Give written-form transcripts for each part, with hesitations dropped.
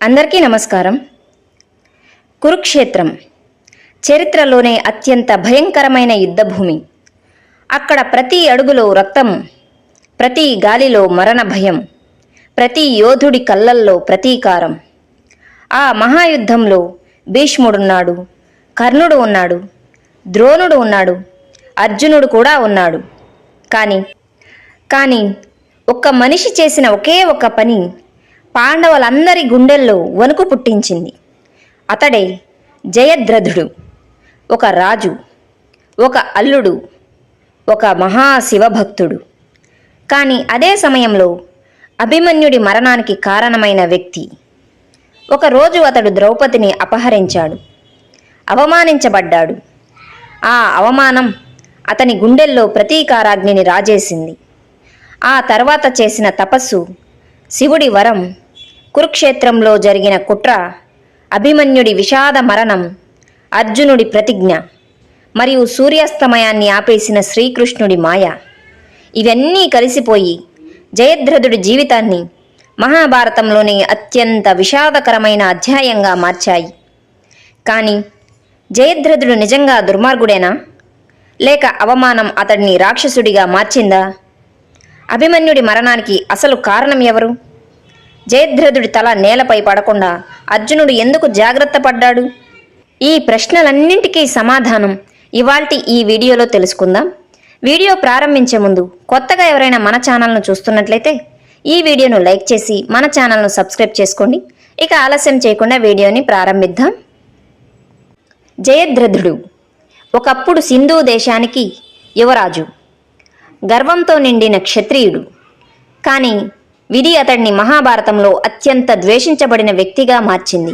అందరికీ నమస్కారం. కురుక్షేత్రం చరిత్రలోనే అత్యంత భయంకరమైన యుద్ధభూమి. అక్కడ ప్రతి అడుగులో రక్తం, ప్రతి గాలిలో మరణ భయం, ప్రతి యోధుడి కళ్ళల్లో ప్రతీకారం. ఆ మహాయుద్ధంలో భీష్ముడున్నాడు, కర్ణుడు ఉన్నాడు, ద్రోణుడు ఉన్నాడు, అర్జునుడు కూడా ఉన్నాడు. కానీ ఒక్క మనిషి చేసిన ఒకే ఒక్క పని పాండవులందరి గుండెల్లో వణుకు పుట్టించింది. అతడే జయద్రథుడు. ఒక రాజు, ఒక అల్లుడు, ఒక మహాశివభక్తుడు. కానీ అదే సమయంలో అభిమన్యుడి మరణానికి కారణమైన వ్యక్తి. ఒకరోజు అతడు ద్రౌపదిని అపహరించాడు, అవమానించబడ్డాడు. ఆ అవమానం అతని గుండెల్లో ప్రతీకారాగ్నిని రాజేసింది. ఆ తర్వాత చేసిన తపస్సు, శివుడి వరం, కురుక్షేత్రంలో జరిగిన కుట్ర, అభిమన్యుడి విషాద మరణం, అర్జునుడి ప్రతిజ్ఞ మరియు సూర్యాస్తమయాన్ని ఆపేసిన శ్రీకృష్ణుడి మాయ, ఇవన్నీ కలిసిపోయి జయద్రథుడి జీవితాన్ని మహాభారతంలోని అత్యంత విషాదకరమైన అధ్యాయంగా మార్చాయి. కానీ జయద్రథుడు నిజంగా దుర్మార్గుడేనా, లేక అవమానం అతడిని రాక్షసుడిగా మార్చిందా? అభిమన్యుడి మరణానికి అసలు కారణం ఎవరు? జయద్రథుడి తల నేలపై పడకుండా అర్జునుడు ఎందుకు జాగ్రత్త పడ్డాడు? ఈ ప్రశ్నలన్నింటికీ సమాధానం ఇవాల్టి ఈ వీడియోలో తెలుసుకుందాం. వీడియో ప్రారంభించే ముందు కొత్తగా ఎవరైనా మన ఛానల్ను చూస్తున్నట్లయితే ఈ వీడియోను లైక్ చేసి మన ఛానల్ను సబ్స్క్రైబ్ చేసుకోండి. ఇక ఆలస్యం చేయకుండా వీడియోని ప్రారంభిద్దాం. జయద్రథుడు ఒకప్పుడు సింధు దేశానికి యువరాజు, గర్వంతో నిండిన క్షత్రియుడు. కానీ విధి అతడిని మహాభారతంలో అత్యంత ద్వేషించబడిన వ్యక్తిగా మార్చింది.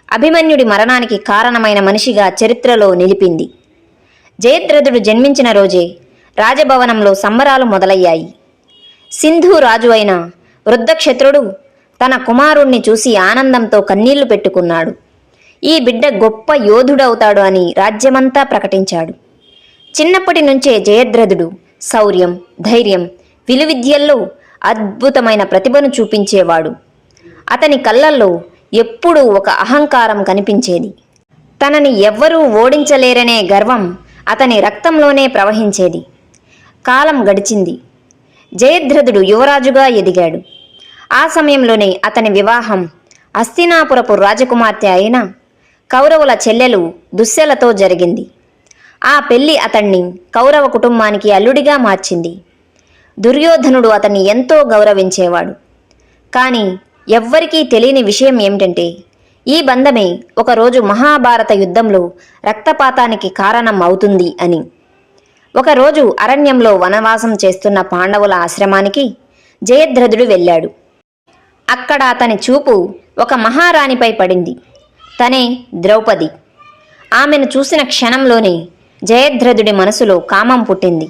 అభిమన్యుడి మరణానికి కారణమైన మనిషిగా చరిత్రలో నిలిపింది. జయద్రథుడు జన్మించిన రోజే రాజభవనంలో సంబరాలు మొదలయ్యాయి. సింధు రాజు అయిన వృద్ధక్షత్రుడు తన కుమారుణ్ణి చూసి ఆనందంతో కన్నీళ్లు పెట్టుకున్నాడు. ఈ బిడ్డ గొప్ప యోధుడవుతాడు అని రాజ్యమంతా ప్రకటించాడు. చిన్నప్పటి నుంచే జయద్రథుడు శౌర్యం, ధైర్యం, విలువిద్యల్లో అద్భుతమైన ప్రతిభను చూపించేవాడు. అతని కళ్ళల్లో ఎప్పుడూ ఒక అహంకారం కనిపించేది. తనని ఎవ్వరూ ఓడించలేరనే గర్వం అతని రక్తంలోనే ప్రవహించేది. కాలం గడిచింది. జయద్రథుడు యువరాజుగా ఎదిగాడు. ఆ సమయంలోనే అతని వివాహం హస్తినాపురపు రాజకుమార్తె అయిన కౌరవుల చెల్లెలు దుశ్శలతో జరిగింది. ఆ పెళ్లి అతన్ని కౌరవ కుటుంబానికి అల్లుడిగా మార్చింది. దుర్యోధనుడు అతన్ని ఎంతో గౌరవించేవాడు. కానీ ఎవ్వరికీ తెలియని విషయం ఏమిటంటే, ఈ బంధమే ఒకరోజు మహాభారత యుద్ధంలో రక్తపాతానికి కారణం అవుతుంది అని. ఒకరోజు అరణ్యంలో వనవాసం చేస్తున్న పాండవుల ఆశ్రమానికి జయద్రథుడు వెళ్ళాడు. అక్కడ అతని చూపు ఒక మహారాణిపై పడింది. తనే ద్రౌపది. ఆమెను చూసిన క్షణంలోనే జయద్రథుడి మనసులో కామం పుట్టింది.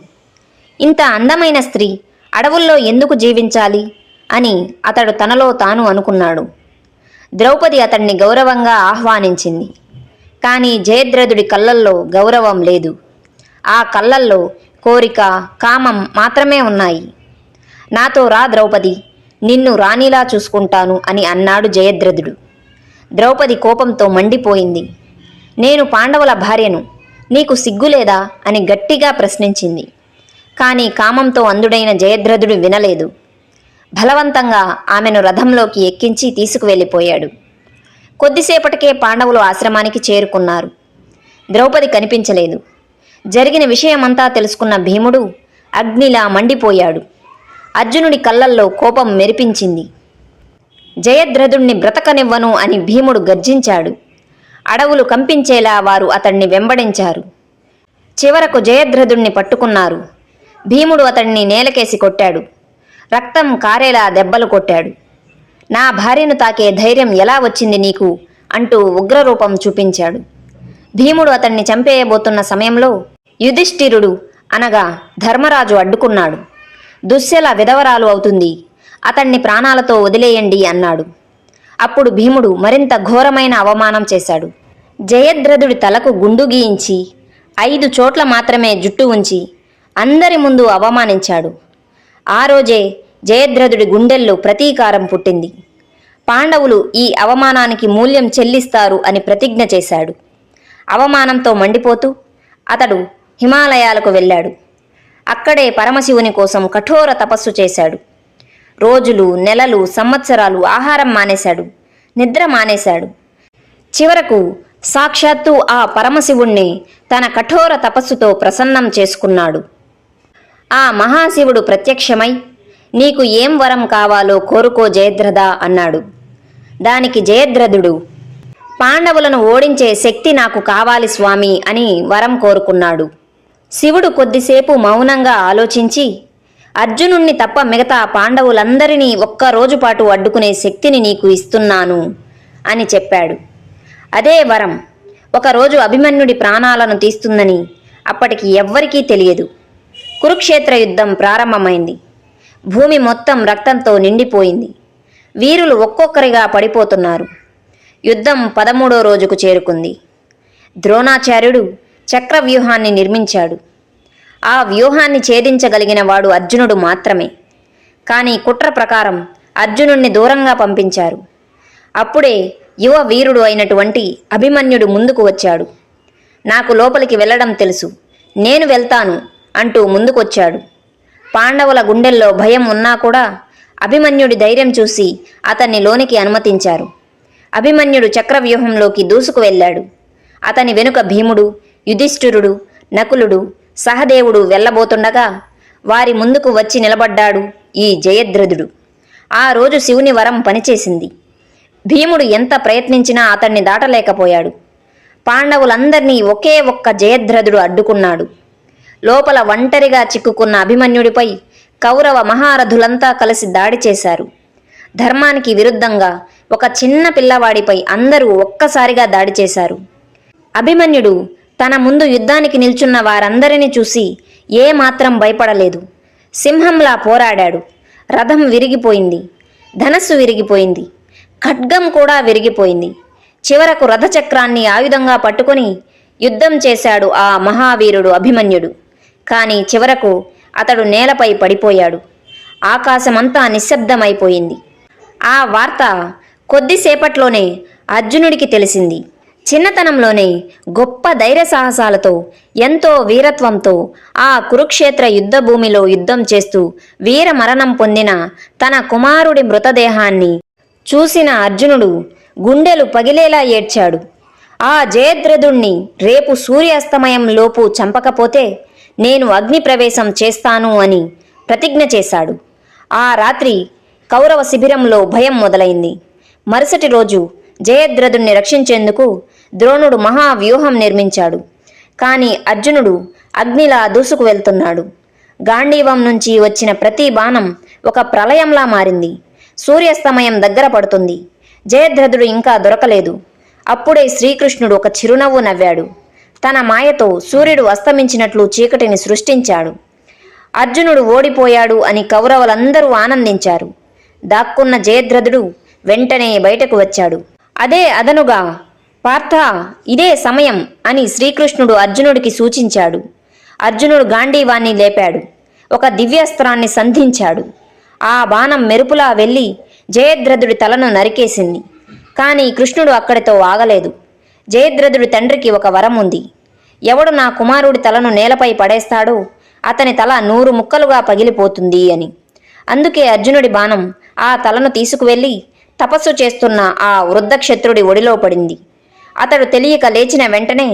ఇంత అందమైన స్త్రీ అడవుల్లో ఎందుకు జీవించాలి అని అతడు తనలో తాను అనుకున్నాడు. ద్రౌపది అతన్ని గౌరవంగా ఆహ్వానించింది. కానీ జయద్రథుడి కళ్ళల్లో గౌరవం లేదు. ఆ కళ్ళల్లో కోరిక, కామం మాత్రమే ఉన్నాయి. నాతో రా ద్రౌపది, నిన్ను రాణిలా చూసుకుంటాను అని అన్నాడు జయద్రథుడు. ద్రౌపది కోపంతో మండిపోయింది. నేను పాండవుల భార్యను, నీకు సిగ్గులేదా అని గట్టిగా ప్రశ్నించింది. కానీ కామంతో అందుడైన జయద్రథుడు వినలేదు. బలవంతంగా ఆమెను రథంలోకి ఎక్కించి తీసుకువెళ్ళిపోయాడు. కొద్దిసేపటికే పాండవులు ఆశ్రమానికి చేరుకున్నారు. ద్రౌపది కనిపించలేదు. జరిగిన విషయమంతా తెలుసుకున్న భీముడు అగ్నిలా మండిపోయాడు. అర్జునుడి కళ్ళల్లో కోపం మెరిపించింది. జయద్రథుణ్ణి బ్రతకనివ్వను అని భీముడు గర్జించాడు. అడవులు కంపించేలా వారు అతన్ని వెంబడించారు. చివరకు జయద్రథుణ్ణి పట్టుకున్నారు. భీముడు అతన్ని నేలకేసి కొట్టాడు. రక్తం కారేలా దెబ్బలు కొట్టాడు. నా భార్యను తాకే ధైర్యం ఎలా వచ్చింది నీకు అంటూ ఉగ్రరూపం చూపించాడు. భీముడు అతన్ని చంపేయబోతున్న సమయంలో యుధిష్ఠిరుడు అనగా ధర్మరాజు అడ్డుకున్నాడు. దుశ్శల విధవరాలు అవుతుంది, అతన్ని ప్రాణాలతో వదిలేయండి అన్నాడు. అప్పుడు భీముడు మరింత ఘోరమైన అవమానం చేశాడు. జయద్రథుడి తలకు గుండు గీయించి 5 చోట్ల మాత్రమే జుట్టు ఉంచి అందరి ముందు అవమానించాడు. ఆ రోజే జయద్రథుడి గుండెల్లో ప్రతీకారం పుట్టింది. పాండవులు ఈ అవమానానికి మూల్యం చెల్లిస్తారు అని ప్రతిజ్ఞ చేశాడు. అవమానంతో మండిపోతూ అతడు హిమాలయాలకు వెళ్ళాడు. అక్కడే పరమశివుని కోసం కఠోర తపస్సు చేశాడు. రోజులు, నెలలు, సంవత్సరాలు ఆహారం మానేశాడు, నిద్ర మానేశాడు. చివరకు సాక్షాత్తు ఆ పరమశివుణ్ణి తన కఠోర తపస్సుతో ప్రసన్నం చేసుకున్నాడు. ఆ మహాశివుడు ప్రత్యక్షమై, నీకు ఏం వరం కావాలో కోరుకో జయద్రథ అన్నాడు. దానికి జయద్రథుడు, పాండవులను ఓడించే శక్తి నాకు కావాలి స్వామి అని వరం కోరుకున్నాడు. శివుడు కొద్దిసేపు మౌనంగా ఆలోచించి, అర్జునుణ్ణి తప్ప మిగతా పాండవులందరినీ ఒక్కరోజు పాటు అడ్డుకునే శక్తిని నీకు ఇస్తున్నాను అని చెప్పాడు. అదే వరం ఒకరోజు అభిమన్యుడి ప్రాణాలను తీస్తుందని అప్పటికి ఎవ్వరికీ తెలియదు. కురుక్షేత్ర యుద్ధం ప్రారంభమైంది. భూమి మొత్తం రక్తంతో నిండిపోయింది. వీరులు ఒక్కొక్కరిగా పడిపోతున్నారు. యుద్ధం 13వ రోజుకు చేరుకుంది. ద్రోణాచార్యుడు చక్రవ్యూహాన్ని నిర్మించాడు. ఆ వ్యూహాన్ని ఛేదించగలిగిన వాడు అర్జునుడు మాత్రమే. కానీ కుట్ర ప్రకారం అర్జునుణ్ణి దూరంగా పంపించారు. అప్పుడే యువ వీరుడు అయినటువంటి అభిమన్యుడు ముందుకు వచ్చాడు. నాకు లోపలికి వెళ్ళడం తెలుసు, నేను వెళ్తాను అంటూ ముందుకొచ్చాడు. పాండవుల గుండెల్లో భయం ఉన్నా కూడా అభిమన్యుడి ధైర్యం చూసి అతన్ని లోనికి అనుమతించారు. అభిమన్యుడు చక్రవ్యూహంలోకి దూసుకు వెళ్ళాడు. అతని వెనుక భీముడు, యుధిష్ఠిరుడు, నకులుడు, సహదేవుడు వెళ్ళబోతుండగా వారి ముందుకు వచ్చి నిలబడ్డాడు ఈ జయద్రథుడు. ఆ రోజు శివుని వరం పనిచేసింది. భీముడు ఎంత ప్రయత్నించినా అతన్ని దాటలేకపోయాడు. పాండవులందర్నీ ఒకే ఒక్క జయద్రథుడు అడ్డుకున్నాడు. లోపల ఒంటరిగా చిక్కుకున్న అభిమన్యుడిపై కౌరవ మహారథులంతా కలిసి దాడి చేశారు. ధర్మానికి విరుద్ధంగా ఒక చిన్న పిల్లవాడిపై అందరూ ఒక్కసారిగా దాడి చేశారు. అభిమన్యుడు తన ముందు యుద్ధానికి నిల్చున్న వారందరినీ చూసి ఏమాత్రం భయపడలేదు. సింహంలా పోరాడాడు. రథం విరిగిపోయింది, ధనస్సు విరిగిపోయింది, ఖడ్గం కూడా విరిగిపోయింది. చివరకు రథచక్రాన్ని ఆయుధంగా పట్టుకొని యుద్ధం చేశాడు ఆ మహావీరుడు అభిమన్యుడు. కానీ చివరకు అతడు నేలపై పడిపోయాడు. ఆకాశమంతా నిశ్శబ్దమైపోయింది. ఆ వార్త కొద్దిసేపట్లోనే అర్జునుడికి తెలిసింది. చిన్నతనంలోనే గొప్ప ధైర్య సాహసాలతో, ఎంతో వీరత్వంతో ఆ కురుక్షేత్ర యుద్ధభూమిలో యుద్ధం చేస్తూ వీర మరణం పొందిన తన కుమారుడి మృతదేహాన్ని చూసిన అర్జునుడు గుండెలు పగిలేలా ఏడ్చాడు. ఆ జయద్రథుణ్ణి రేపు సూర్యాస్తమయం లోపు చంపకపోతే నేను అగ్ని ప్రవేశం చేస్తాను అని ప్రతిజ్ఞ చేశాడు. ఆ రాత్రి కౌరవ శిబిరంలో భయం మొదలైంది. మరుసటి రోజు జయద్రథుణ్ణి రక్షించేందుకు ద్రోణుడు మహావ్యూహం నిర్మించాడు. కానీ అర్జునుడు అగ్నిలా దూసుకు వెళ్తున్నాడు. గాంధీవం నుంచి వచ్చిన ప్రతి బాణం ఒక ప్రళయంలా మారింది. సూర్యాస్తమయం దగ్గర పడుతుంది. జయద్రథుడు ఇంకా దొరకలేదు. అప్పుడే శ్రీకృష్ణుడు ఒక చిరునవ్వు నవ్వాడు. తన మాయతో సూర్యుడు అస్తమించినట్లు చీకటిని సృష్టించాడు. అర్జునుడు ఓడిపోయాడు అని కౌరవులందరూ ఆనందించారు. దాక్కున్న జయద్రథుడు వెంటనే బయటకు వచ్చాడు. అదే అదనుగా, పార్థ, ఇదే సమయం అని శ్రీకృష్ణుడు అర్జునుడికి సూచించాడు. అర్జునుడు గాంధీవాన్ని లేపాడు. ఒక దివ్యాస్త్రాన్ని సంధించాడు. ఆ బాణం మెరుపులా వెళ్ళి జయద్రథుడి తలను నరికేసింది. కానీ కృష్ణుడు అక్కడితో ఆగలేదు. జయద్రథుడి తండ్రికి ఒక వరం ఉంది. ఎవడు నా కుమారుడి తలను నేలపై పడేస్తాడో అతని తల 100 ముక్కలుగా పగిలిపోతుంది అని. అందుకే అర్జునుడి బాణం ఆ తలను తీసుకువెళ్ళి తపస్సు చేస్తున్న ఆ వృద్ధక్షత్రుడి ఒడిలో పడింది. అతడు తెలియక లేచిన వెంటనే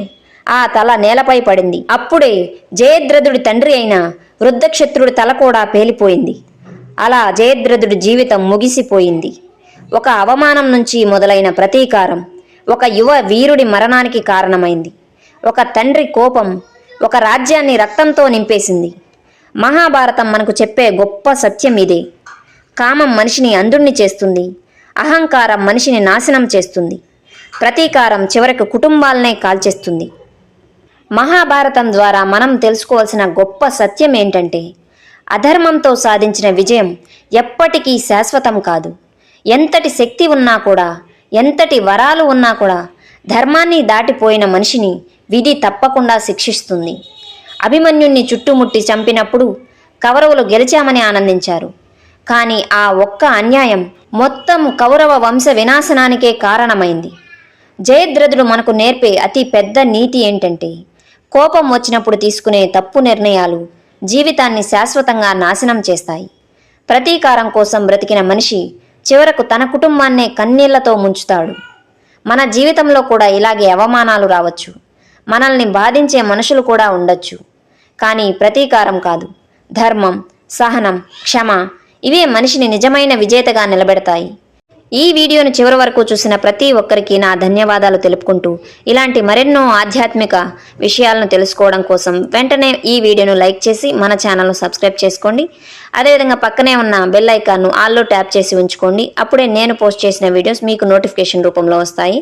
ఆ తల నేలపై పడింది. అప్పుడే జయద్రథుడి తండ్రి అయిన వృద్ధక్షత్రుడి తల కూడా పేలిపోయింది. అలా జయద్రథుడి జీవితం ముగిసిపోయింది. ఒక అవమానం నుంచి మొదలైన ప్రతీకారం ఒక యువ వీరుడి మరణానికి కారణమైంది. ఒక తండ్రి కోపం ఒక రాజ్యాన్ని రక్తంతో నింపేసింది. మహాభారతం మనకు చెప్పే గొప్ప సత్యం ఇదే. కామం మనిషిని అంధుణ్ణి చేస్తుంది. అహంకారం మనిషిని నాశనం చేస్తుంది. ప్రతీకారం చివరకు కుటుంబాలనే కాల్చేస్తుంది. మహాభారతం ద్వారా మనం తెలుసుకోవాల్సిన గొప్ప సత్యం ఏంటంటే, అధర్మంతో సాధించిన విజయం ఎప్పటికీ శాశ్వతం కాదు. ఎంతటి శక్తి ఉన్నా కూడా, ఎంతటి వరాలు ఉన్నా కూడా ధర్మాన్ని దాటిపోయిన మనిషిని విధి తప్పకుండా శిక్షిస్తుంది. అభిమన్యుణ్ణి చుట్టుముట్టి చంపినప్పుడు కౌరవులు గెలిచామని ఆనందించారు. కానీ ఆ ఒక్క అన్యాయం మొత్తం కౌరవ వంశ వినాశనానికే కారణమైంది. జయద్రథుడు మనకు నేర్పే అతి పెద్ద నీతి ఏంటంటే, కోపం వచ్చినప్పుడు తీసుకునే తప్పు నిర్ణయాలు జీవితాన్ని శాశ్వతంగా నాశనం చేస్తాయి. ప్రతీకారం కోసం బ్రతికిన మనిషి చివరకు తన కుటుంబాన్నే కన్నీళ్లతో ముంచుతాడు. మన జీవితంలో కూడా ఇలాగే అవమానాలు రావచ్చు, మనల్ని బాధించే మనుషులు కూడా ఉండొచ్చు. కానీ ప్రతీకారం కాదు, ధర్మం, సహనం, క్షమ ఇవే మనిషిని నిజమైన విజేతగా నిలబెడతాయి. ఈ వీడియోను చివరి వరకు చూసిన ప్రతి ఒక్కరికి నా ధన్యవాదాలు తెలుపుకుంటూ, ఇలాంటి మరెన్నో ఆధ్యాత్మిక విషయాలను తెలుసుకోవడం కోసం వెంటనే ఈ వీడియోను లైక్ చేసి మన ఛానల్ను సబ్స్క్రైబ్ చేసుకోండి. అదేవిధంగా పక్కనే ఉన్న బెల్ ఐకాన్ను ఆల్లో ట్యాప్ చేసి ఉంచుకోండి. అప్పుడే నేను పోస్ట్ చేసిన వీడియోస్ మీకు నోటిఫికేషన్ రూపంలో వస్తాయి.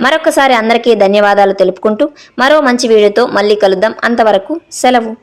మరొకసారి అందరికీ ధన్యవాదాలు తెలుపుకుంటూ మరో మంచి వీడియోతో మళ్ళీ కలుద్దాం. అంతవరకు సెలవు.